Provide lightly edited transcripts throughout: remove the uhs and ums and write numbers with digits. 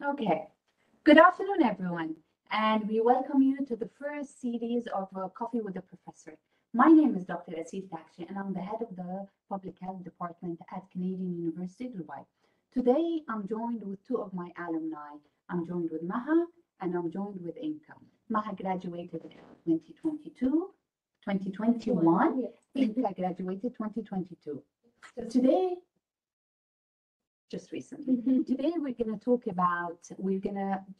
Okay. Good afternoon, everyone, and we welcome you to the first series of Coffee with the Professor. My name is Dr. Aseel Takshe, and I'm the head of the Public Health Department at Canadian University, Dubai. Today, I'm joined with two of my alumni. I'm joined with Maha, and I'm joined with Inka. Maha graduated in 2022, 2021. Yes. Inka graduated 2022. So today, just recently. Today we're gonna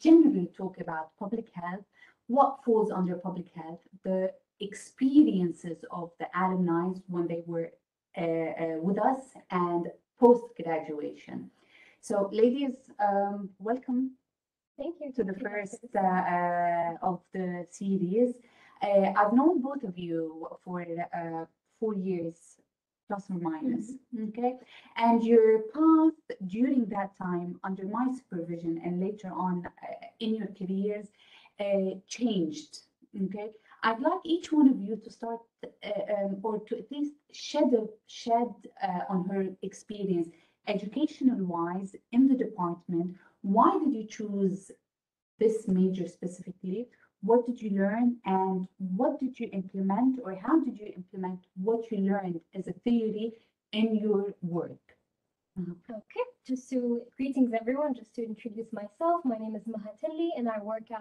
generally talk about public health, what falls under public health, the experiences of the alumni when they were with us, and post graduation. So, ladies, welcome Thank you. to the first of the series. I've known both of you for 4 years, plus or minus, okay? And your path during that time, under my supervision and later on in your careers, changed, okay? I'd like each one of you to start or to at least shed on her experience, educational wise, in the department. Why did you choose this major specifically? What did you learn and what did you implement, or how did you implement what you learned as a theory in your work? Okay, greetings everyone. Just to introduce myself, my name is Maha Talli, and I work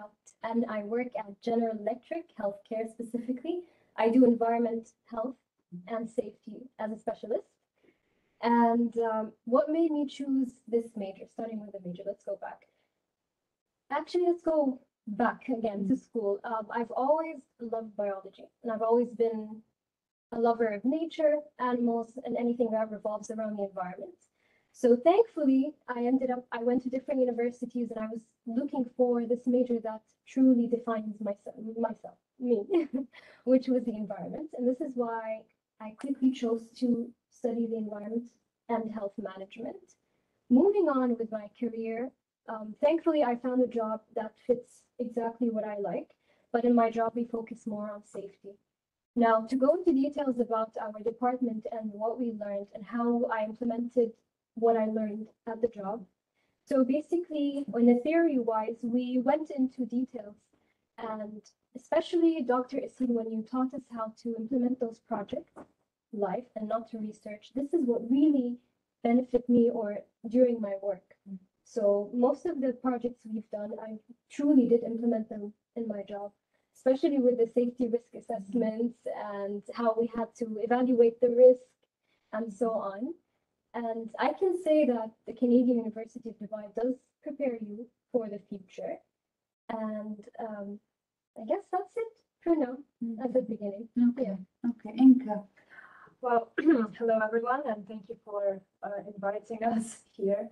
at General Electric Healthcare specifically. I do environment, health, and safety as a specialist. And what made me choose this major? Starting with the major, let's go back. Actually, let's go back again to school. I've always loved biology, and I've always been a lover of nature, animals, and anything that revolves around the environment. So thankfully, I went to different universities, and I was looking for this major that truly defines me, which was the environment. And this is why I quickly chose to study the environment and health management. Moving on with my career, thankfully, I found a job that fits exactly what I like, but in my job, we focus more on safety. Now, to go into details about our department and what we learned and how I implemented what I learned at the job. So basically, in a theory-wise, we went into details, and especially Dr. Aseel, when you taught us how to implement those projects live and not to research, this is what really benefited me or during my work. So most of the projects we've done, I truly did implement them in my job, especially with the safety risk assessments and how we had to evaluate the risk and so on. And I can say that the Canadian University of Dubai does prepare you for the future. And I guess that's it for now at the beginning. Okay, okay, Inka. Well, hello everyone, and thank you for inviting us here.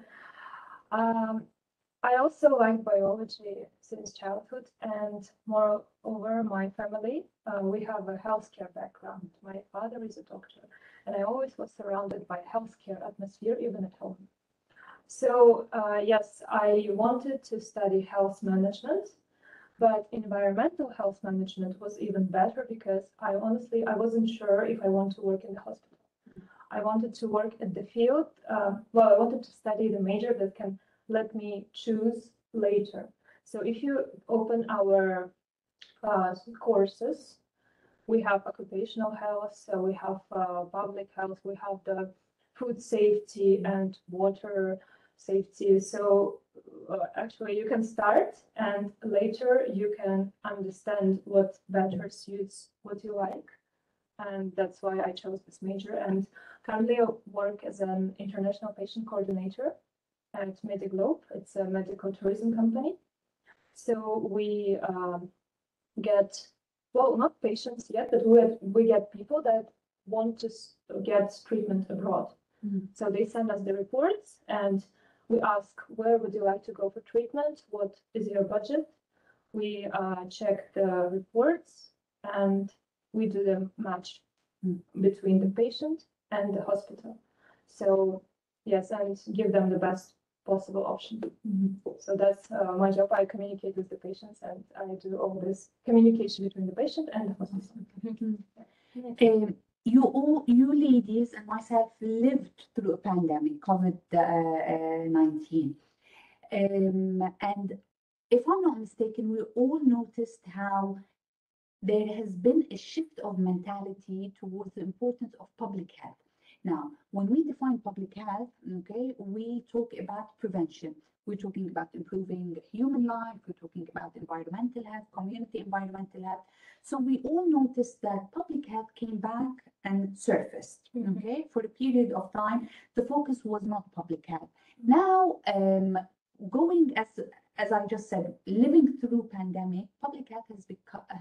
I also like biology since childhood, and moreover, my family, we have a healthcare background. My father is a doctor, and I always was surrounded by healthcare atmosphere, even at home. So yes, I wanted to study health management, but environmental health management was even better because I wasn't sure if I want to work in the hospital. I wanted to work in the field. Well, I wanted to study the major that can let me choose later. So if you open our courses, we have occupational health, so we have public health, we have the food safety and water safety. So actually you can start and later you can understand what better suits what you like. And that's why I chose this major. And currently I work as an international patient coordinator at Mediglobe. It's a medical tourism company. So we get, well, not patients yet, but we get people that want to get treatment abroad. So they send us the reports and we ask, where would you like to go for treatment? What is your budget? We check the reports and we do the match between the patient and the hospital. So yes, and give them the best possible option. So that's my job. I communicate with the patients and I do all this communication between the patient and the hospital. You ladies and myself lived through a pandemic, COVID-19. And if I'm not mistaken, we all noticed how there has been a shift of mentality towards the importance of public health. Now, when we define public health, okay, we talk about prevention. We're talking about improving human life. We're talking about environmental health, community environmental health. So we all noticed that public health came back and surfaced, okay, for a period of time. The focus was not public health. Now, going as I just said, living through pandemic, public health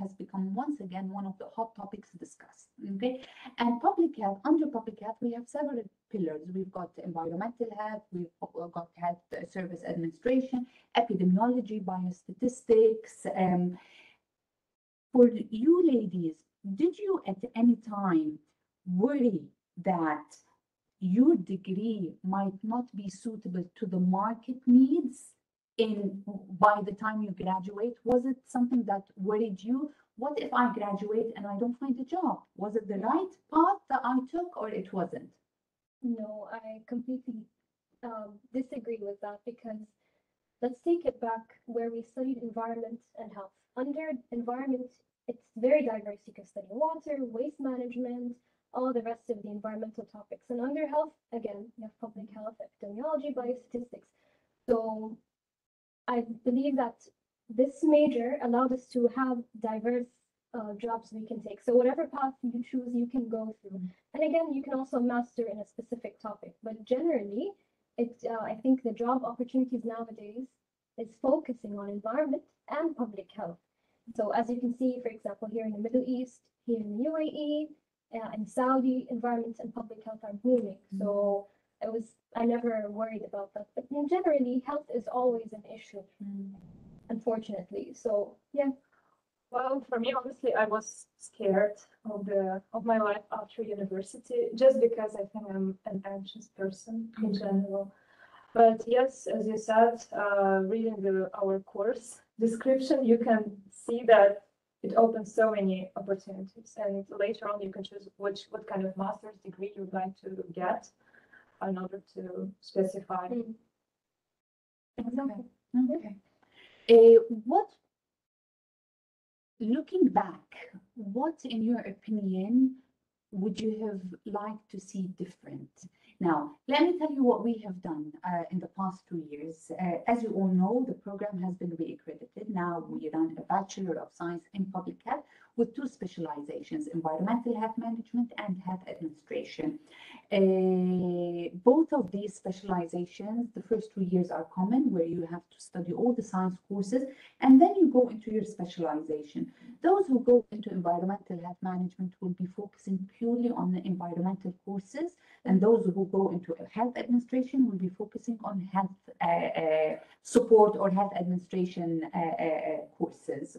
has become once again one of the hot topics discussed. Okay, and public health, under public health, we have several pillars. We've got environmental health, we've got health service administration, epidemiology, biostatistics. For you ladies, did you at any time worry that your degree might not be suitable to the market needs by the time you graduate? Was it something that worried you? What if I graduate and I don't find a job? Was it the right path that I took, or it wasn't? No, I completely disagree with that, because let's take it back where we studied environment and health. Under environment, it's very diverse. You can study water, waste management, all the rest of the environmental topics. And under health, again, you have public health, epidemiology, biostatistics. So I believe that this major allowed us to have diverse jobs we can take. So whatever path you choose, you can go through. And again, you can also master in a specific topic. But generally, I think the job opportunities nowadays is focusing on environment and public health. So as you can see, for example, here in the Middle East, here in the UAE, and Saudi, environment and public health are booming. So I never worried about that. But generally, health is always an issue, unfortunately. So yeah. Well, for me, honestly, I was scared of my life after university, just because I think I'm an anxious person in general. But yes, as you said, reading our course description, you can see that it opens so many opportunities, and later on you can choose what kind of master's degree you'd like to get in order to specify. Exactly. Okay. Looking back, what, in your opinion, would you have liked to see different? Now, let me tell you what we have done in the past 2 years. As you all know, the program has been re-accredited. Now we run a Bachelor of Science in Public Health with 2 specializations, environmental health management and health administration. Both of these specializations, the first 2 years are common, where you have to study all the science courses, and then you go into your specialization. Those who go into environmental health management will be focusing purely on the environmental courses, and those who go into health administration will be focusing on health support or health administration courses.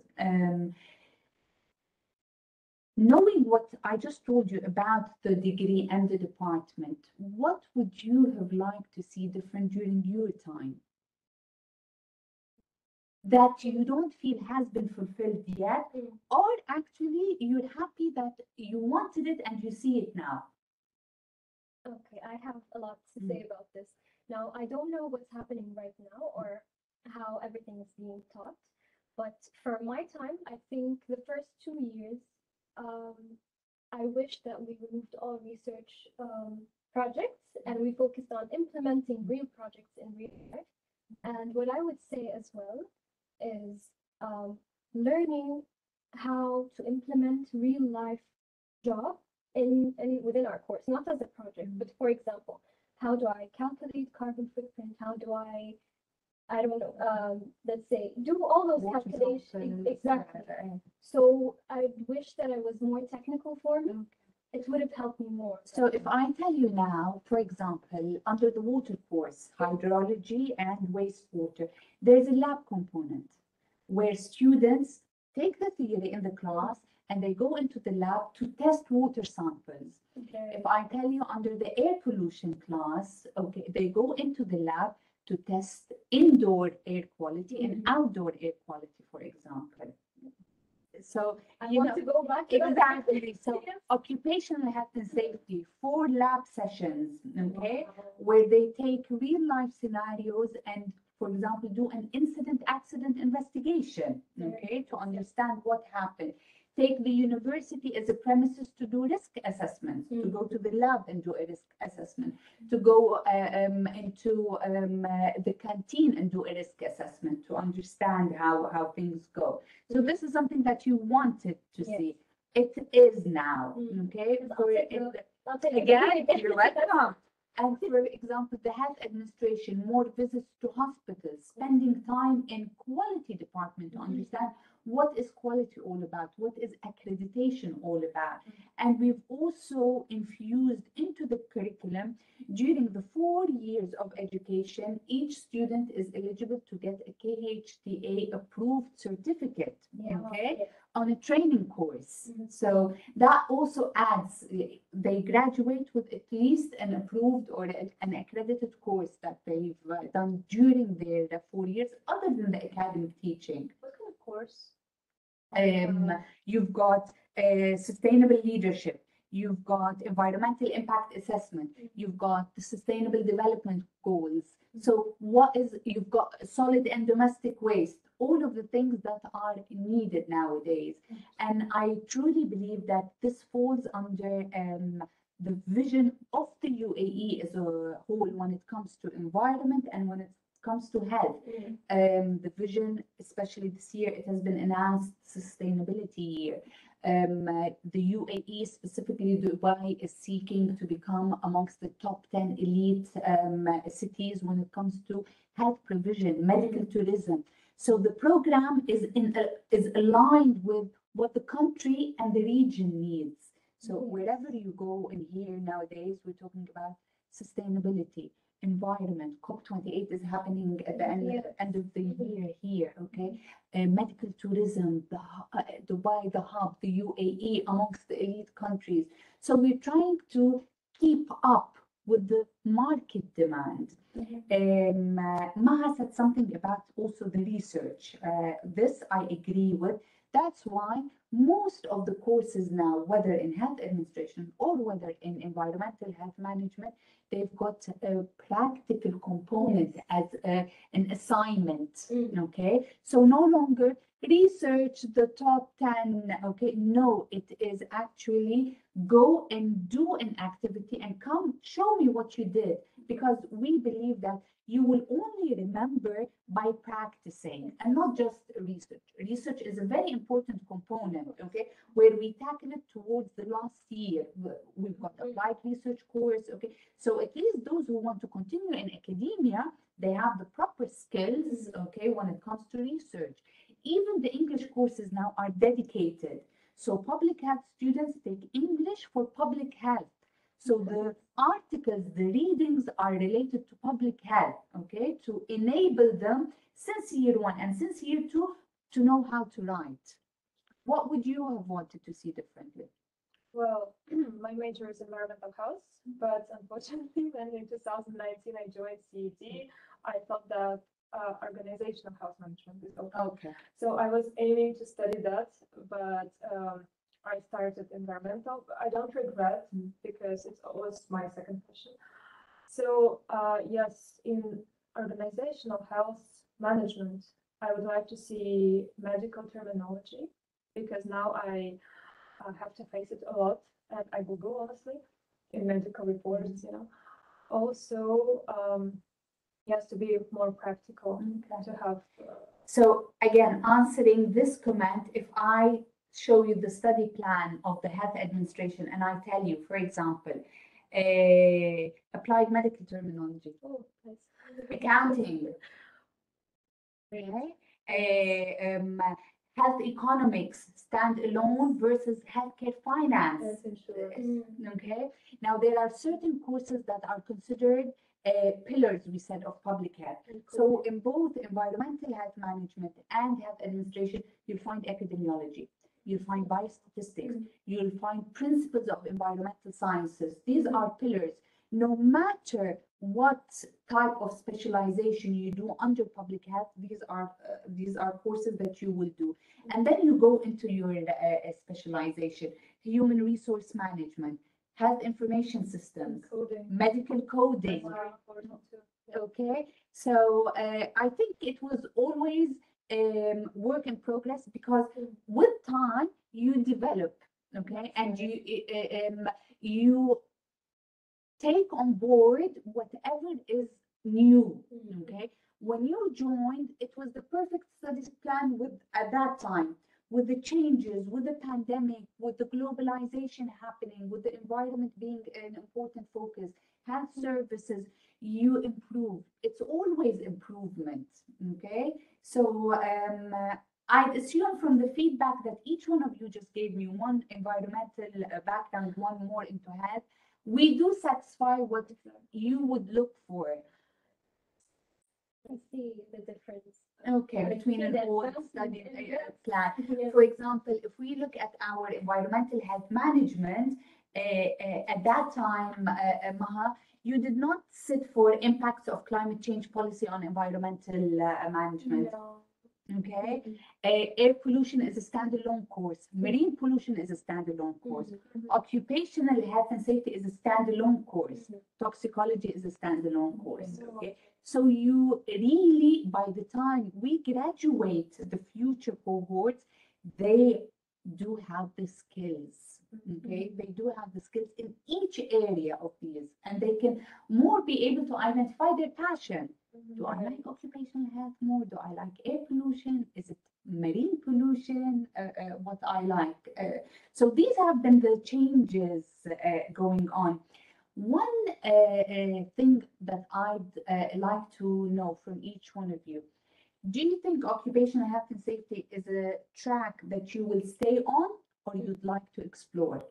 Knowing what I just told you about the degree and the department, what would you have liked to see different during your time that you don't feel has been fulfilled yet, or actually you're happy that you wanted it and you see it now? Okay, I have a lot to say about this. Now, I don't know what's happening right now or how everything is being taught, but for my time, I think the first 2 years, I wish that we removed all research projects and we focused on implementing real projects in real life. And what I would say as well is learning how to implement real life job within our course, not as a project, but for example, how do I calculate carbon footprint? How do I don't know, let's say, do all those calculations. Exactly. So I wish that I was more technical for me. It would have helped me more. So if I tell you now, for example, under the water course, hydrology and wastewater, there's a lab component where students take the theory in the class and they go into the lab to test water samples. Okay. If I tell you under the air pollution class, okay, they go into the lab to test indoor air quality and outdoor air quality, for example. So I want to go back to exactly. So occupational health and safety, 4 lab sessions, okay, where they take real life scenarios and for example, do an incident accident investigation, okay, to understand what happened. Take the university as a premises to do risk assessments, to go to the lab and do a risk assessment, to go into the canteen and do a risk assessment to understand how things go. So this is something that you wanted to see. It is now, okay? Again, you're welcome. And for example, the health administration, more visits to hospitals, spending time in quality department to understand what is quality all about, what is accreditation all about. And we've also infused into the curriculum during the 4 years of education, each student is eligible to get a KHDA approved certificate, okay, on a training course. So that also adds, they graduate with at least an approved or an accredited course that they've done during their 4 years, other than the academic teaching. What kind of course? You've got sustainable leadership, you've got environmental impact assessment, you've got the sustainable development goals. So you've got solid and domestic waste, all of the things that are needed nowadays. And I truly believe that this falls under the vision of the UAE as a whole when it comes to environment and when it comes to health. The vision, especially this year, it has been announced sustainability year. The UAE, specifically Dubai, is seeking to become amongst the top 10 elite cities when it comes to health provision, medical tourism. So the program is aligned with what the country and the region needs. So wherever you go in here nowadays, we're talking about sustainability, environment. COP28 is happening at the end of the year here, okay? Medical tourism, Dubai, the hub, the UAE, amongst the elite countries. So we're trying to keep up with the market demand. Maha said something about also the research. This I agree with. That's why most of the courses now, whether in health administration or whether in environmental health management, they've got a practical component as an assignment, okay? So no longer research the top 10, okay? No, it is actually go and do an activity and come show me what you did, because we believe that you will only remember by practicing and not just research. Research is a very important component, okay, where we tackle it towards the last year. We've got applied research course, okay. So at least those who want to continue in academia, they have the proper skills, okay, when it comes to research. Even the English courses now are dedicated. So public health students take English for public health. So the articles, the readings are related to public health, okay, to enable them since year 1 and since year 2 to know how to write. What would you have wanted to see differently? Well, my major is environmental health, but unfortunately, when in 2019 I joined CET, I thought that organizational health management is okay. Okay. So I was aiming to study that, but I started environmental. I don't regret because it was my second passion. So yes, in organizational health management, I would like to see medical terminology, because now I have to face it a lot, and I Google honestly in medical reports, you know. Also, yes, to be more practical, to have. So again, answering this comment, if I show you the study plan of the health administration and I tell you, for example, applied medical terminology, accounting, health economics, standalone versus healthcare finance. Okay. Now there are certain courses that are considered pillars, we said, of public health. So in both environmental health management and health administration, you'll find epidemiology, you'll find biostatistics, you'll find principles of environmental sciences. These are pillars. No matter what type of specialization you do under public health, these are courses that you will do. And then you go into your specialization, human resource management, health information systems, medical coding. Okay, so I think it was always work in progress because with time you develop, okay, and you take on board whatever is new. Okay, when you joined, it was the perfect studies plan with at that time. With the changes, with the pandemic, with the globalization happening, with the environment being an important focus, health services, you improve. It's always improvement. Okay, so I assume from the feedback that each one of you just gave me one environmental background, one more into health, we do satisfy what you would look for. I see the difference. Okay, I between see an the old advancement study in plan. Yeah. For example, if we look at our environmental health management, at that time, Maha, you did not sit for impacts of climate change policy on environmental management. No. Okay, air pollution is a standalone course. Marine pollution is a standalone course. Occupational health and safety is a standalone course. Toxicology is a standalone course. Okay, so you really, by the time we graduate the future cohorts, they do have the skills. Okay, they do have the skills in each area of these, and they can more be able to identify their passion. Do I like occupational health more? Do I like air pollution? Is it marine pollution? What I like? So these have been the changes going on. One thing that I'd like to know from each one of you, do you think occupational health and safety is a track that you will stay on or you'd like to explore?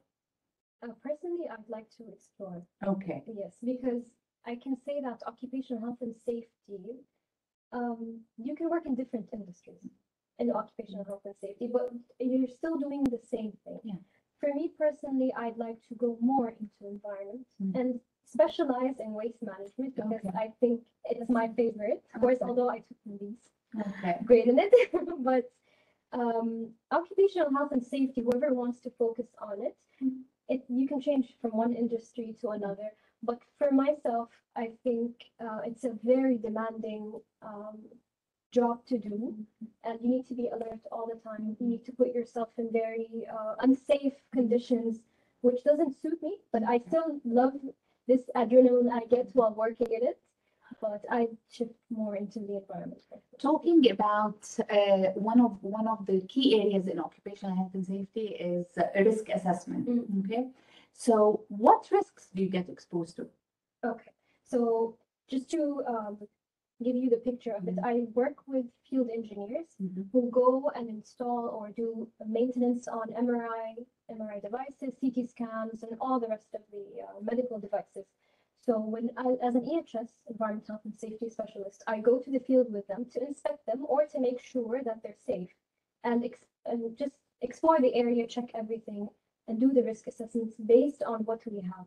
Personally, I'd like to explore. Okay. Yes, because I can say that occupational health and safety, you can work in different industries in occupational health and safety, but you're still doing the same thing. Yeah. For me personally, I'd like to go more into environment and specialize in waste management because Okay. I think it's my favorite course, Okay. although I took the least Okay. grade in it. But occupational health and safety, whoever wants to focus on it, you can change from one industry to another. But for myself, I think it's a very demanding job to do, and you need to be alert all the time. You need to put yourself in very unsafe conditions, which doesn't suit me. But I still love this adrenaline I get while working in it. But I shift more into the environment. Talking about one of the key areas in occupational health and safety is risk assessment. Okay, so what risks do you get exposed to? Okay, so just to give you the picture of it, I work with field engineers who go and install or do maintenance on MRI devices, CT scans, and all the rest of the medical devices. So when as an EHS, environmental health and safety specialist, I go to the field with them to inspect them or to make sure that they're safe, and just explore the area, check everything, and do the risk assessments based on what we have.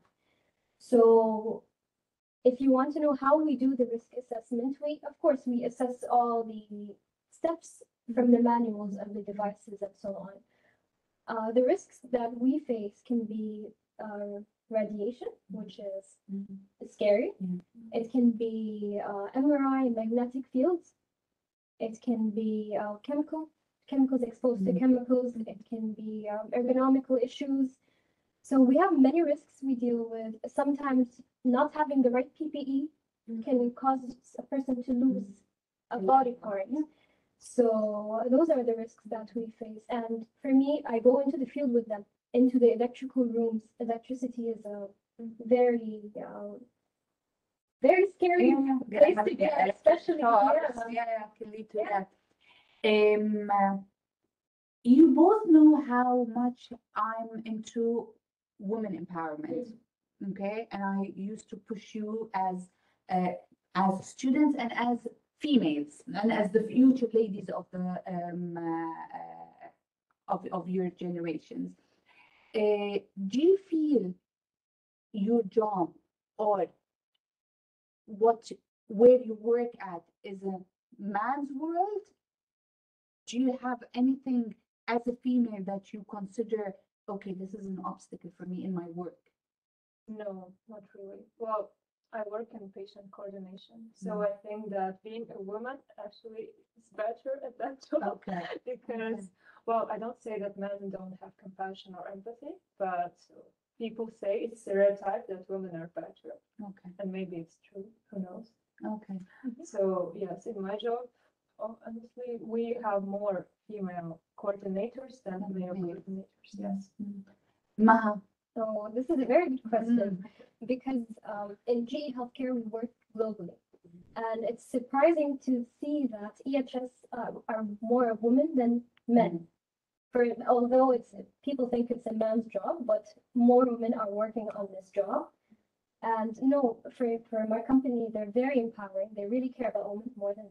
So if you want to know how we do the risk assessment, of course, we assess all the steps from the manuals of the devices and so on. The risks that we face can be radiation, which is scary. It can be MRI, magnetic fields. It can be chemicals exposed to chemicals. It can be ergonomical issues. So we have many risks we deal with. Sometimes not having the right PPE can cause a person to lose a body part. So those are the risks that we face. And for me, I go into the field with them, into the electrical rooms. Electricity is a very, very scary place to get, especially can lead to that. You both know how much I'm into women empowerment, okay? And I used to push you as students and as females and as the future ladies of the of your generations. Do you feel your job or where you work at is a man's world? Do you have anything as a female that you consider, okay, this is an obstacle for me in my work? No, not really. Well, I work in patient coordination, so I think that being a woman actually is better at that job. Okay. Because, well, I don't say that men don't have compassion or empathy, but people say it's stereotype that women are better, Okay. and maybe it's true. Who knows? Okay. So yes, in my job, honestly, we have more female coordinators than male coordinators. Yes. Maha. So this is a very good question because in GE healthcare we work globally, and it's surprising to see that EHS are more women than men. Although it's people think it's a man's job, but more women are working on this job. And no, for my company, they're very empowering. They really care about women more than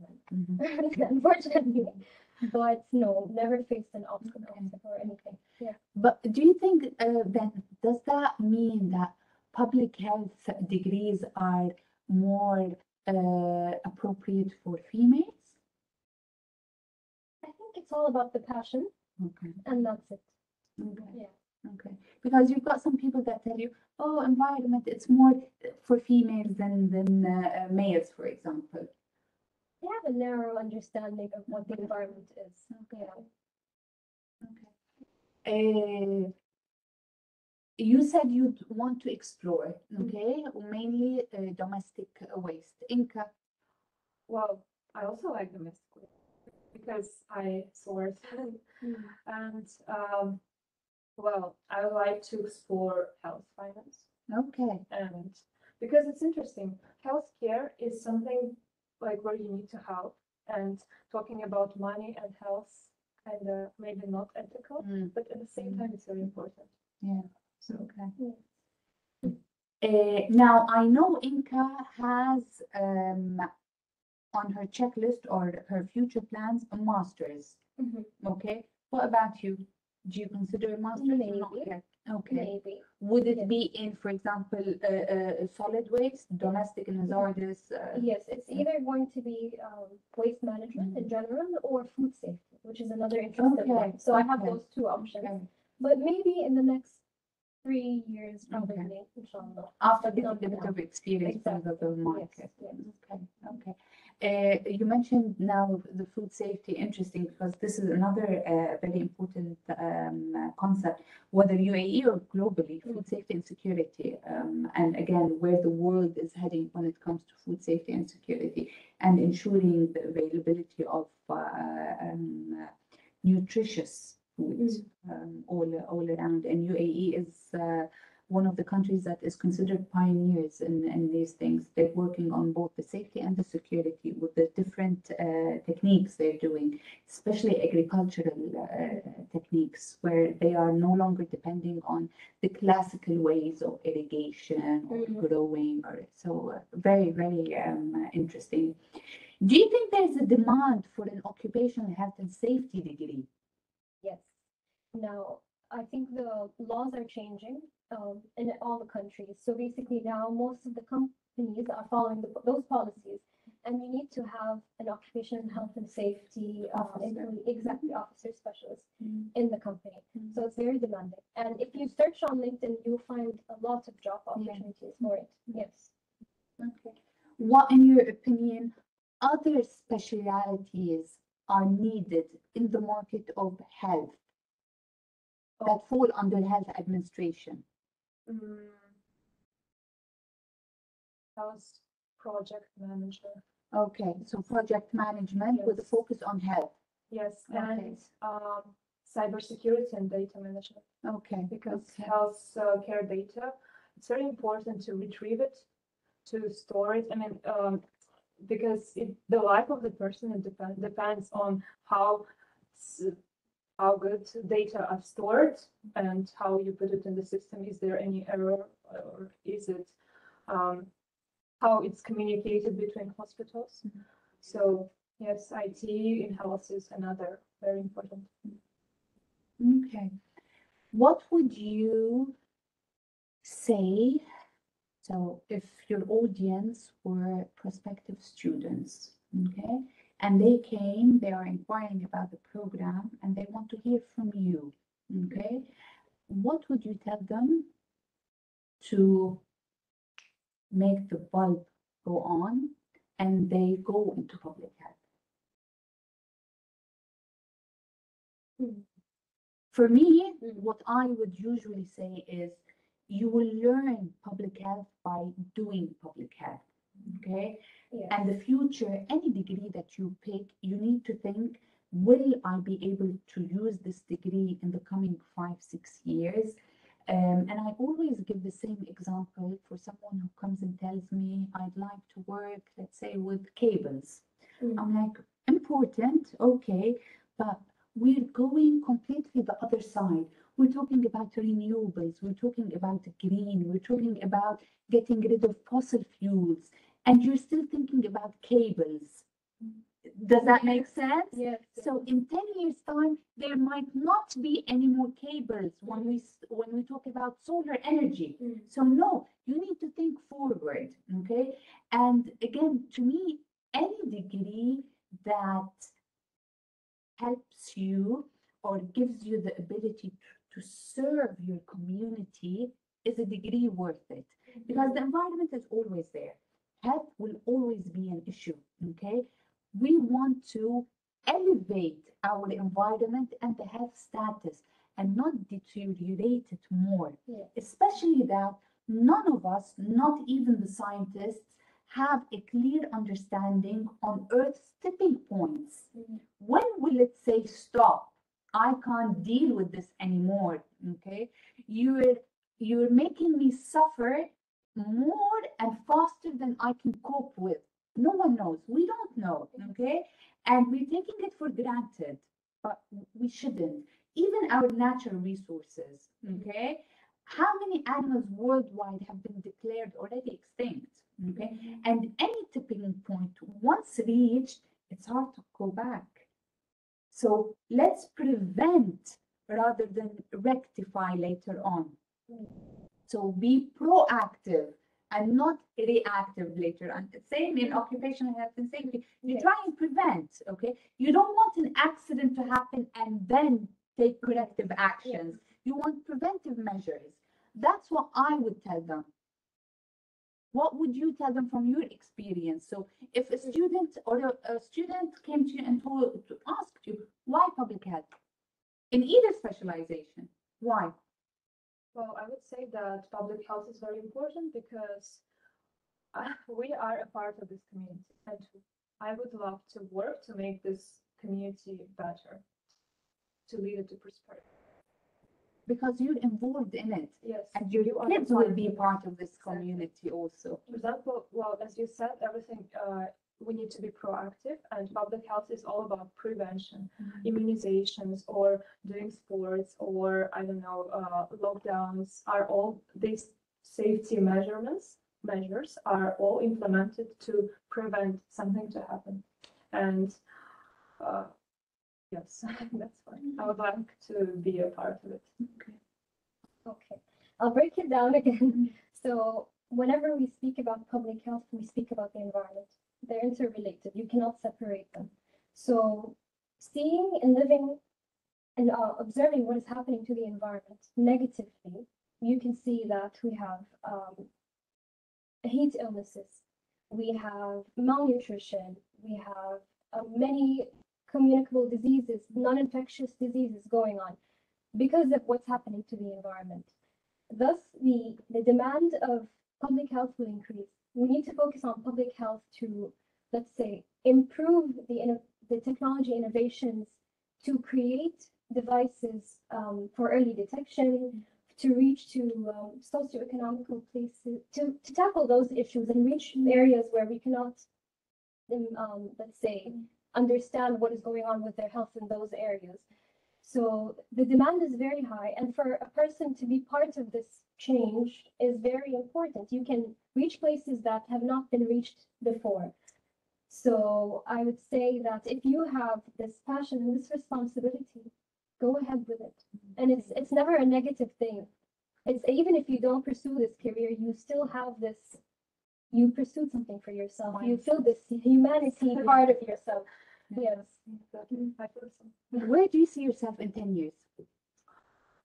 men, unfortunately. But no, never faced an obstacle or anything. Yeah. But do you think then, does that mean that public health degrees are more appropriate for females? I think it's all about the passion, Okay. and that's it. Okay. Yeah. Okay. Because you've got some people that tell you, oh, environment, it's more for females than males, for example. They have a narrow understanding of what the environment is. Okay. Yeah. Okay. You said you'd want to explore, okay, mainly domestic waste. Inka. Well, I also like domestic waste because I sort and well, I like to explore health finance. Okay. And because it's interesting, healthcare is something like where you need to help, and talking about money and health kind of maybe not ethical, but at the same time it's very important. Yeah. So Okay. Now I know Inka has on her checklist or her future plans a master's. Okay. What about you? Do you consider a master's or not Maybe. yet? Okay. Maybe. Would it be in, for example, solid waste, domestic and hazardous? Yes, it's either going to be waste management in general or food safety, which is another interesting one. So I have those two options. But maybe in the next 3 years, probably, inshallah. After getting a bit of experience from the market. Yes. Okay. Okay. You mentioned now the food safety, interesting, because this is another very important concept, whether UAE or globally, food safety and security. And again, where the world is heading when it comes to food safety and security, and ensuring the availability of nutritious food all around. And UAE is one of the countries that is considered pioneers in these things. They're working on both the safety and the security with the different techniques they're doing, especially agricultural techniques, where they are no longer depending on the classical ways of irrigation or growing. Or so very, very interesting. Do you think there's a demand for an occupational health and safety degree? Yes. Now, I think the laws are changing in all the countries. So basically now most of the companies are following those policies, and you need to have an occupational health and safety exactly officer specialist in the company. So it's very demanding. And if you search on LinkedIn, you'll find a lot of job opportunities for it. Yes. Okay. What, in your opinion, other specialities are needed in the market of health that fall under health administration? Health project manager. Okay, so project management with a focus on health. Yes, Okay. and cybersecurity and data management. Okay. Because health care data, it's very important to retrieve it, to store it. I mean, because the life of the person depends on how good data are stored and how you put it in the system. Is there any error, or is it how it's communicated between hospitals? So yes, IT in health is another very important. Okay. What would you say? So if your audience were prospective students, okay, and they are inquiring about the program and they want to hear from you, okay, what would you tell them to make the bulb go on and they go into public health. For me, what I would usually say is you will learn public health by doing public health. Okay. Yeah. And the future, any degree that you pick, you need to think, will I be able to use this degree in the coming 5-6 years? And I always give the same example for someone who comes and tells me, I'd like to work, let's say, with cables. I'm like, important, okay, but we're going completely the other side. We're talking about renewables, we're talking about green, we're talking about getting rid of fossil fuels, and you're still thinking about cables. Does that make sense? Yes. So in 10 years' time, there might not be any more cables when we talk about solar energy. So no, you need to think forward, okay? And again, to me, any degree that helps you or gives you the ability to serve your community is a degree worth it, because the environment is always there. Health will always be an issue, okay? We want to elevate our environment and the health status and not deteriorate it more, especially that none of us, not even the scientists, have a clear understanding on Earth's tipping points. When will it say stop? I can't deal with this anymore. Okay, you're making me suffer more and faster than I can cope with. No one knows. We don't know. Okay, and we're taking it for granted, but we shouldn't. Even our natural resources. Okay, how many animals worldwide have been declared already extinct? Okay, and any tipping point once reached, it's hard to go back. So let's prevent rather than rectify later on. So be proactive and not reactive later on. Same in occupational health and safety. You try and prevent, okay? You don't want an accident to happen and then take corrective actions. You want preventive measures. That's what I would tell them. What would you tell them from your experience? So if a student or a student came to you and asked you, why public health? In either specialization, why? Well, I would say that public health is very important because we are a part of this community, and I would love to work to make this community better, to lead it to prosperity. Because you're involved in it. Yes. And your kids will be part of this community also. For example, well, as you said, everything we need to be proactive, and public health is all about prevention, immunizations, or doing sports, or I don't know, lockdowns. Are all these safety measures are all implemented to prevent something to happen, and yes, that's fine. I would like to be a part of it. Okay, I'll break it down again. So whenever we speak about public health, we speak about the environment. They're interrelated. You cannot separate them. So seeing and living and observing what is happening to the environment negatively, you can see that we have heat illnesses, we have malnutrition, we have many communicable diseases, non-infectious diseases going on because of what's happening to the environment. Thus, the demand of public health will increase. We need to focus on public health to, let's say, improve the technology innovations to create devices for early detection, to reach to socioeconomical places, to tackle those issues and reach areas where we cannot, let's say, understand what is going on with their health in those areas. So the demand is very high, and for a person to be part of this change is very important. You can reach places that have not been reached before. So I would say that if you have this passion and this responsibility, go ahead with it. And it's never a negative thing. It's even if you don't pursue this career, you still have this, you pursued something for yourself. You feel this humanity part of yourself. Yes. I feel so. Where do you see yourself in 10 years?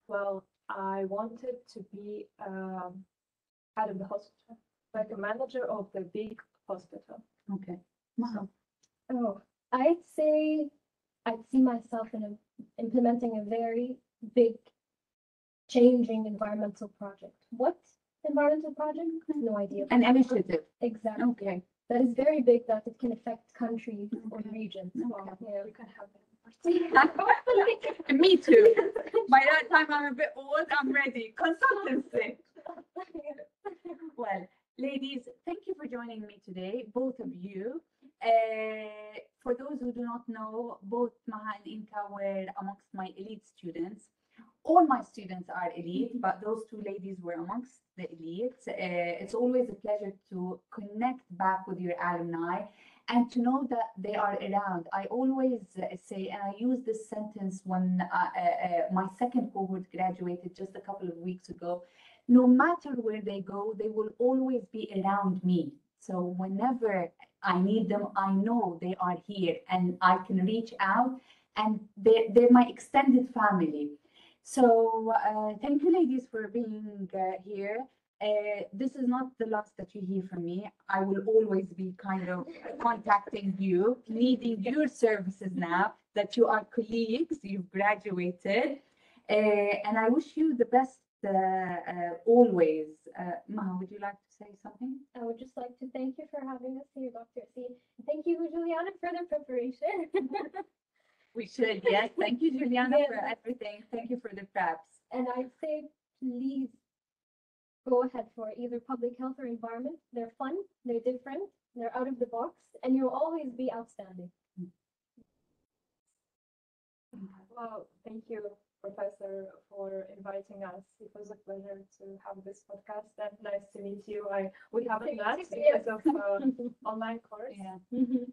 Well, I wanted to be head of the hospital. like a manager of the big hospital. Okay. Maha. Oh, I'd say I'd see myself in implementing a very big, changing environmental project. What environmental project? No idea. An initiative. Exactly. Okay. That is very big, that it can affect countries or Okay. regions. Okay. Yeah. We can have that. Me too. By that time I'm a bit old, I'm ready. Consultancy. Well, ladies, thank you for joining me today, both of you. For those who do not know, both Maha and Inka were amongst my elite students. All my students are elite, but those two ladies were amongst the elites. It's always a pleasure to connect back with your alumni and to know that they are around. I always say, and I use this sentence when my second cohort graduated just a couple of weeks ago, no matter where they go, they will always be around me. So whenever I need them, I know they are here and I can reach out, and they're my extended family. So thank you, ladies, for being here. This is not the last that you hear from me. I will always be kind of contacting you, needing your services now that you are colleagues, you've graduated. And I wish you the best always. Maha, would you like to say something? I would just like to thank you for having us here, Dr. Aseel. Thank you, Juliana, for the preparation. We should, yes. Thank you, Juliana, Yes. for everything. Thank you for the preps. And I'd say, please go ahead for either public health or environment. They're fun, they're different, they're out of the box, and you'll always be outstanding. Well, thank you, Professor, for inviting us. It was a pleasure to have this podcast, and nice to meet you. We haven't met because of online course. Yeah.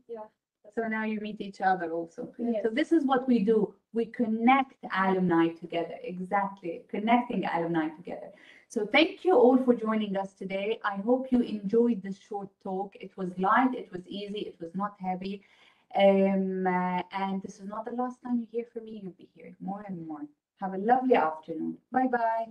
Yeah. So now you meet each other also. Yes. So this is what we do. We connect alumni together. Exactly. Connecting alumni together. So thank you all for joining us today. I hope you enjoyed this short talk. It was light, it was easy, it was not heavy. And this is not the last time you hear from me. You'll be hearing more and more. Have a lovely afternoon. Bye-bye.